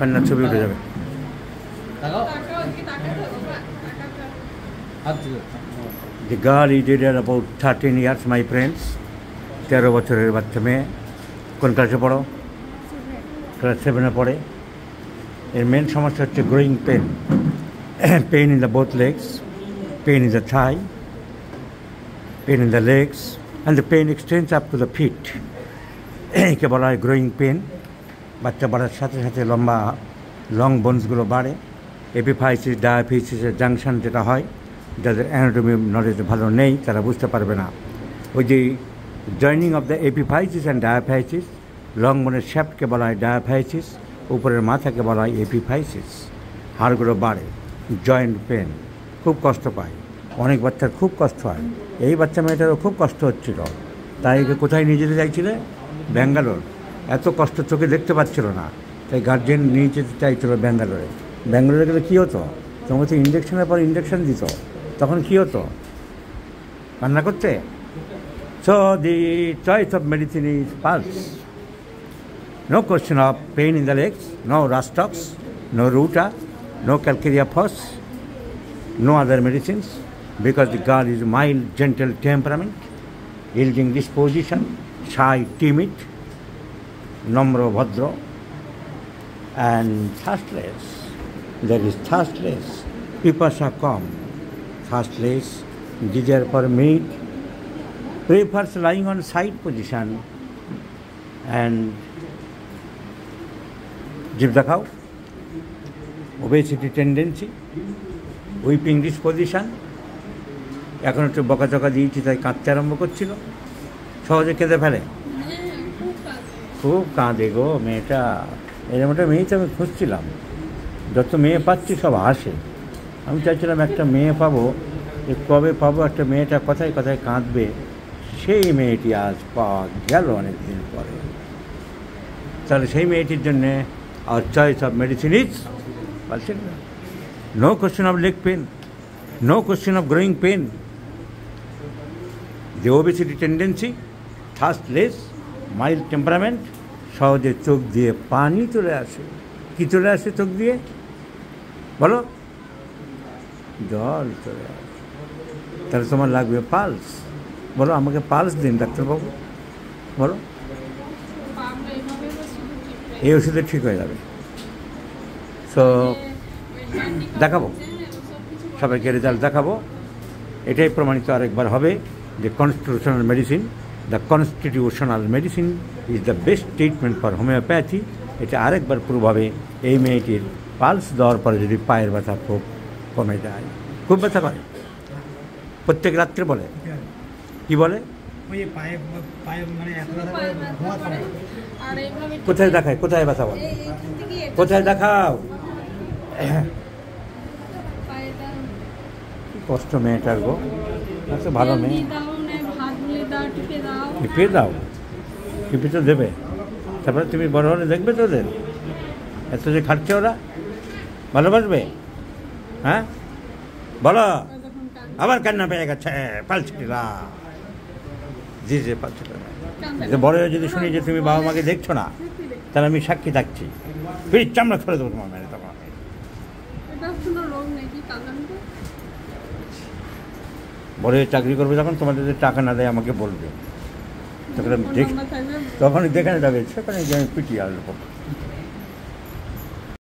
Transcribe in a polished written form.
কান্নার ছবি উঠে যাবে। The girl is dated about 13 years, my friends. 13 বছরের বাচ্চা মেয়ে। কোন ক্লাসে পড়ো? ক্লাস 7-এ পড়ে। এর মেন সমস্যা হচ্ছে growing pain, pain in the both legs, pain in the thigh, pain in the legs, and the pain extends up to the feet. একে বলা হয় গ্রোয়িং পেন। বাচ্চা বাড়ার সাথে সাথে লং বোনসগুলো বাড়ে। এপিফাইসিস ডায়াফিসিসের জাংশন যেটা হয়, যাদের অ্যানাটমি নলেজ ভালো নেই তারা বুঝতে পারবে না। ওই যে joining of the epiphysis and diaphysis, long বোনের শ্যাফটকে বলা হয় ডায়াফাইসিস, উপরের মাথাকে বলা হয় এপিফাইসিস। হাড়গুলো বাড়ে, জয়েন্ট পেন, খুব কষ্ট পায়। অনেক বাচ্চার খুব কষ্ট হয়। এই বাচ্চা মেয়েটারও খুব কষ্ট হচ্ছিল। তাই একে কোথায় নিয়ে যেতে চাইছিলে? ব্যাঙ্গালোর। এত কষ্ট চোখে দেখতে পাচ্ছিল না, তাই গার্জেন নিয়ে যেতে চাইছিল ব্যাঙ্গালোরে। ব্যাঙ্গালোরে গেলে কী হতো? তোমাকে তো ইঞ্জেকশনের পর ইঞ্জেকশন দিত, তখন কী হতো? কান্না করতে। So the choice of medicine is pulse. No question of pain in the legs, no Rastox, no Ruta, no Calcarea Phos, no other medicines, because the girl is mild, gentle temperament, yielding disposition, shy, timid, নম্র ভদ্র, and thirstless. There is thirstless, pipasa com, thirstless, desire for meat, prefers lying on side position, and জিভ দেখাও, obesity tendency, whipping disposition. এখন একটু বকাচকা দিয়েছি তাই কাঁদতে আরম্ভ করছিল, সহজে কেঁদে ফেলে, খুব কাঁদে গো মেয়েটা। এরকম একটা মেয়ে তো আমি খুঁজছিলাম, যত মেয়ে পাচ্ছি সব হাসে। আমি চাইছিলাম একটা মেয়ে পাবো, যে কবে পাবো একটা মেয়েটা কথায় কথায় কাঁদবে। সেই মেয়েটি আজ পাওয়া গেল অনেক দিন পরে। তাহলে সেই মেয়েটির জন্যে our choice of medicine is Valsicla. No question of leg pain, no question of growing pain. The obesity tendency, thirstless, mild temperament, সহজে চোখ দিয়ে পানি চলে আসে। কি চলে আসে চোখ দিয়ে? বলো, জল চলে আসে। তাহলে তোমার লাগবে পালস। বলো, আমাকে পালস দিন ডাক্তারবাবু, বলো। এই ওষুধে ঠিক হয়ে যাবে। সো দেখাবো, সবাইকে রেজাল্ট দেখাবো। এটাই প্রমাণিত আরেকবার হবে যে constitutional medicine, the constitutional medicine is the best treatment for homeopathy. এটা আরেকবার প্রুভ হবে। এই মেয়েটির পালস দেওয়ার পরে যদি পায়ের ব্যথা খুব কমে যায়, খুব ব্যথা করে, প্রত্যেক রাত্রে বলে, কি বলে, কোথায় দেখায়, কোথায় ব্যথা বলে, কোথায় দেখাও। কষ্ট মেয়েটার গো, এত ভালো মেয়ে। টিপে দাও, টিপে তো দেবে, তারপরে তুমি বড় হলে দেখবে তো ওদের এত যে খাটছে ওরা, ভালোবাসবে। হ্যাঁ বলো, আবার কান্না পেয়ে গেছে, পালছিলা জি যে পালছিলা। বড় হয়ে যদি শুনি যে তুমি বাবা মাকে দেখছো না, তাহলে আমি সাক্ষী থাকছি, ফির চামড়া ছড়ে দেবো তোমার মেরে। তখন বড় হয়ে চাকরি করবে, যখন তোমাদের যদি টাকা না দেয় আমাকে বলবে, তখন দেখে নেবে, সেখানে গিয়ে আমি পিটিয়ে আসবো।